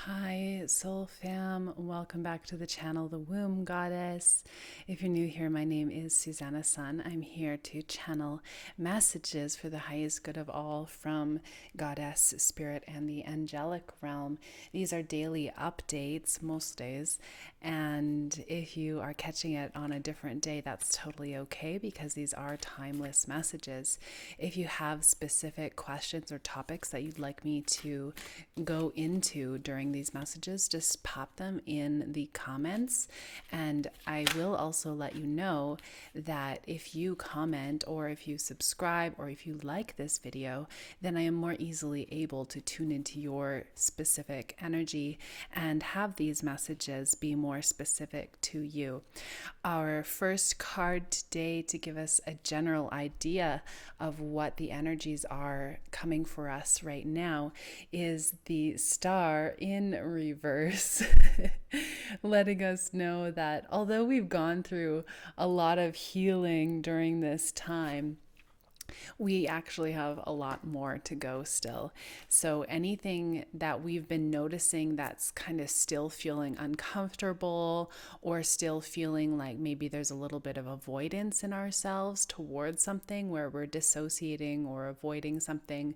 Hi, Soul Fam. Welcome back to the channel, The Womb Goddess. If you're new here, my name is Susanna Sun. I'm here to channel messages for the highest good of all from Goddess, Spirit, and the angelic realm. These are daily updates, most days. And if you are catching it on a different day, that's totally okay because these are timeless messages. If you have specific questions or topics that you'd like me to go into during these messages, just pop them in the comments. And I will also let you know that if you comment or if you subscribe or if you like this video, then I am more easily able to tune into your specific energy and have these messages be more specific to you. Our first card today to give us a general idea of what the energies are coming for us right now is the Star in reverse, letting us know that although we've gone through a lot of healing during this time, we actually have a lot more to go still. So anything that we've been noticing that's kind of still feeling uncomfortable or still feeling like maybe there's a little bit of avoidance in ourselves towards something where we're dissociating or avoiding something,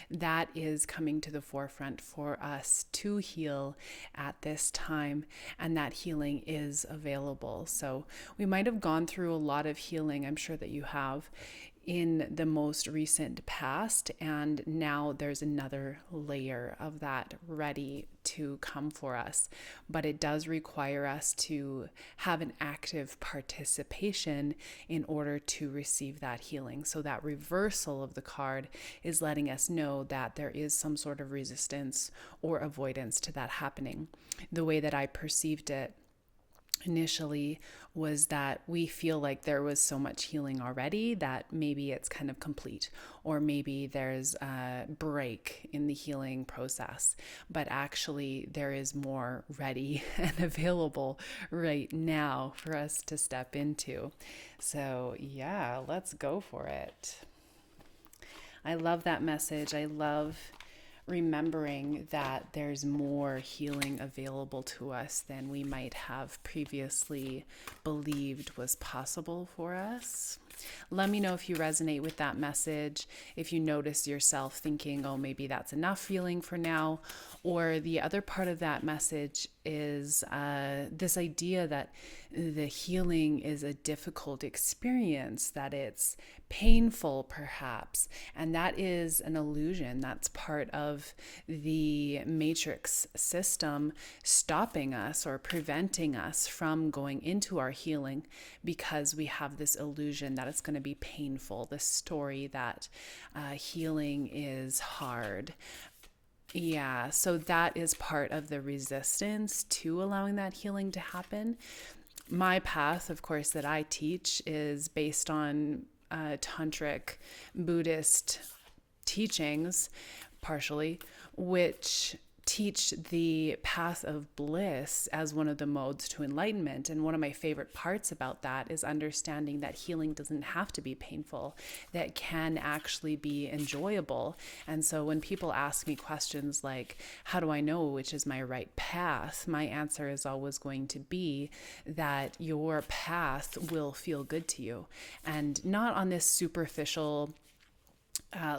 that is coming to the forefront for us to heal at this time. And that healing is available. So we might have gone through a lot of healing. I'm sure that you have in the most recent past, and now there's another layer of that ready to come for us. But it does require us to have an active participation in order to receive that healing. So that reversal of the card is letting us know that there is some sort of resistance or avoidance to that happening. The way that I perceived it initially was that we feel like there was so much healing already that maybe it's kind of complete, or maybe there's a break in the healing process, but actually there is more ready and available right now for us to step into. So yeah, let's go for it. I love that message. I love remembering that there's more healing available to us than we might have previously believed was possible for us. Let me know if you resonate with that message, if you notice yourself thinking, oh, maybe that's enough feeling for now. Or the other part of that message is this idea that the healing is a difficult experience, that it's painful perhaps, and that is an illusion. That's part of the matrix system stopping us or preventing us from going into our healing because we have this illusion that it's going to be painful, this story that healing is hard. Yeah, so that is part of the resistance to allowing that healing to happen. My path, of course, that I teach is based on tantric Buddhist teachings, partially, which teach the path of bliss as one of the modes to enlightenment. And one of my favorite parts about that is understanding that healing doesn't have to be painful, that can actually be enjoyable. And so when people ask me questions like, how do I know which is my right path? My answer is always going to be that your path will feel good to you, and not on this superficial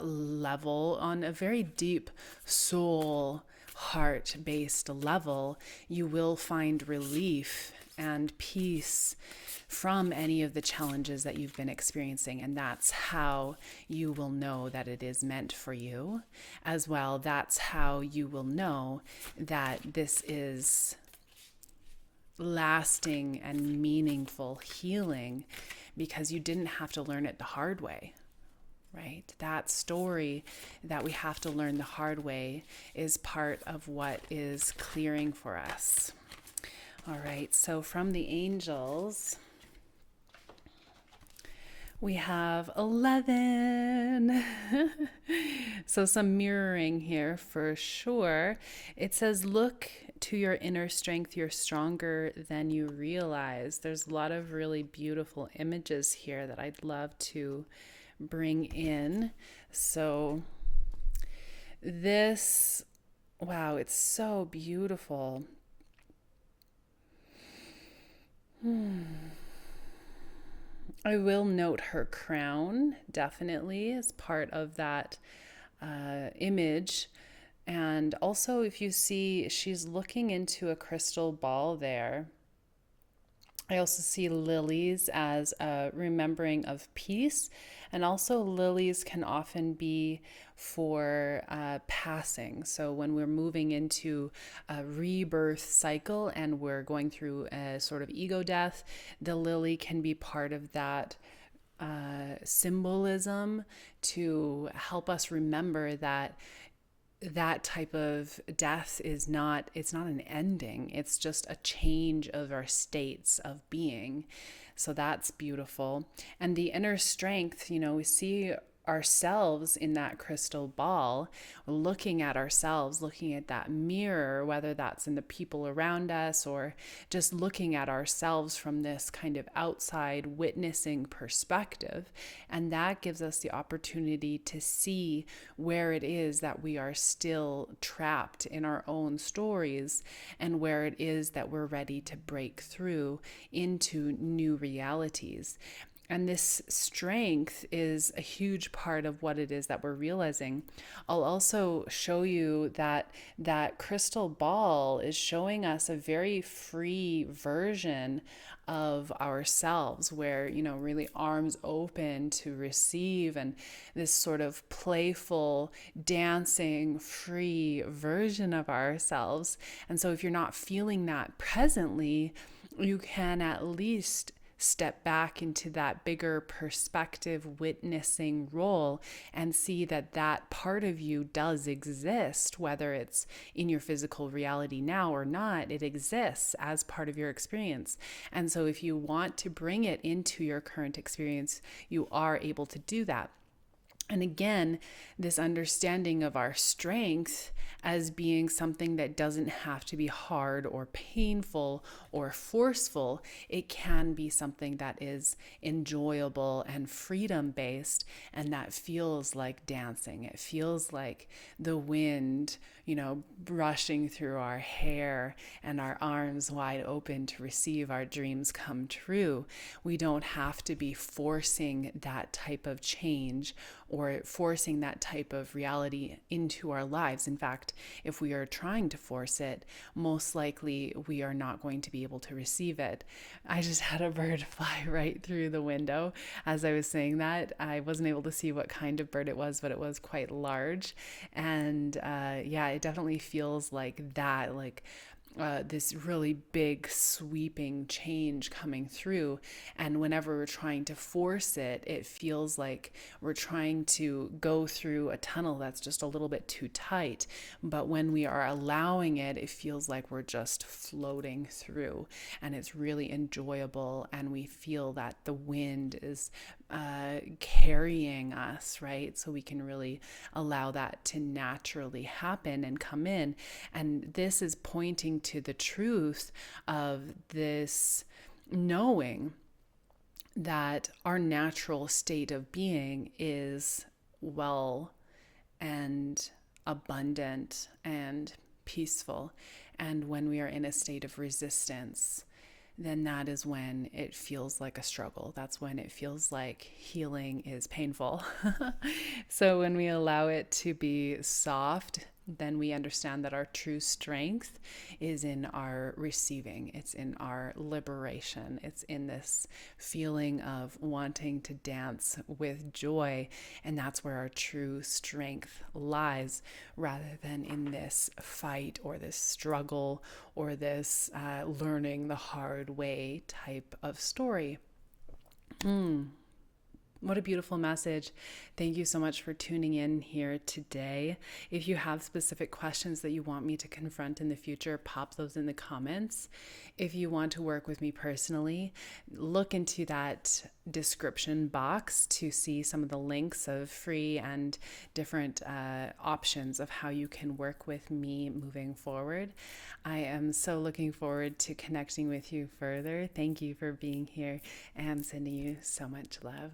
level, on a very deep soul heart-based level. You will find relief and peace from any of the challenges that you've been experiencing, and that's how you will know that it is meant for you as well. That's how you will know that this is lasting and meaningful healing, because you didn't have to learn it the hard way. Right? That story that we have to learn the hard way is part of what is clearing for us. All right, so from the angels, we have 11. So some mirroring here for sure. It says, look to your inner strength. You're stronger than you realize. There's a lot of really beautiful images here that I'd love to bring in. So this Wow, it's so beautiful. I will note her crown definitely as part of that image. And also, if you see, she's looking into a crystal ball there. I also see lilies as a remembering of peace. And also, lilies can often be for passing. So, when we're moving into a rebirth cycle and we're going through a sort of ego death, the lily can be part of that symbolism to help us remember that that type of death is not, it's not an ending, it's just a change of our states of being. So that's beautiful. And the inner strength, we see ourselves in that crystal ball, looking at ourselves, looking at that mirror, whether that's in the people around us or just looking at ourselves from this kind of outside witnessing perspective. And that gives us the opportunity to see where it is that we are still trapped in our own stories and where it is that we're ready to break through into new realities. And this strength is a huge part of what it is that we're realizing. I'll also show you that that crystal ball is showing us a very free version of ourselves where, really arms open to receive, and this sort of playful, dancing, free version of ourselves. And so if you're not feeling that presently, you can at least step back into that bigger perspective witnessing role and see that that part of you does exist, whether it's in your physical reality now or not, it exists as part of your experience. And so if you want to bring it into your current experience, you are able to do that. And again, this understanding of our strength as being something that doesn't have to be hard or painful or forceful. It can be something that is enjoyable and freedom based, and that feels like dancing. It feels like the wind, brushing through our hair and our arms wide open to receive our dreams come true. We don't have to be forcing that type of change or forcing that type of reality into our lives. In fact, if we are trying to force it, most likely we are not going to be able to receive it. I just had a bird fly right through the window as I was saying that. I wasn't able to see what kind of bird it was, but it was quite large. And yeah, it definitely feels like that, like this really big sweeping change coming through. And whenever we're trying to force it, it feels like we're trying to go through a tunnel that's just a little bit too tight. But when we are allowing it, it feels like we're just floating through, and it's really enjoyable. And we feel that the wind is carrying us, right? So we can really allow that to naturally happen and come in. And this is pointing to the truth of this knowing that our natural state of being is well and abundant and peaceful. And when we are in a state of resistance, then that is when it feels like a struggle. That's when it feels like healing is painful. So when we allow it to be soft, then we understand that our true strength is in our receiving. It's in our liberation. It's in this feeling of wanting to dance with joy. And that's where our true strength lies, rather than in this fight or this struggle or this learning the hard way type of story. What a beautiful message. Thank you so much for tuning in here today. If you have specific questions that you want me to confront in the future, pop those in the comments. If you want to work with me personally, look into that description box to see some of the links of free and different options of how you can work with me moving forward. I am so looking forward to connecting with you further. Thank you for being here, and sending you so much love.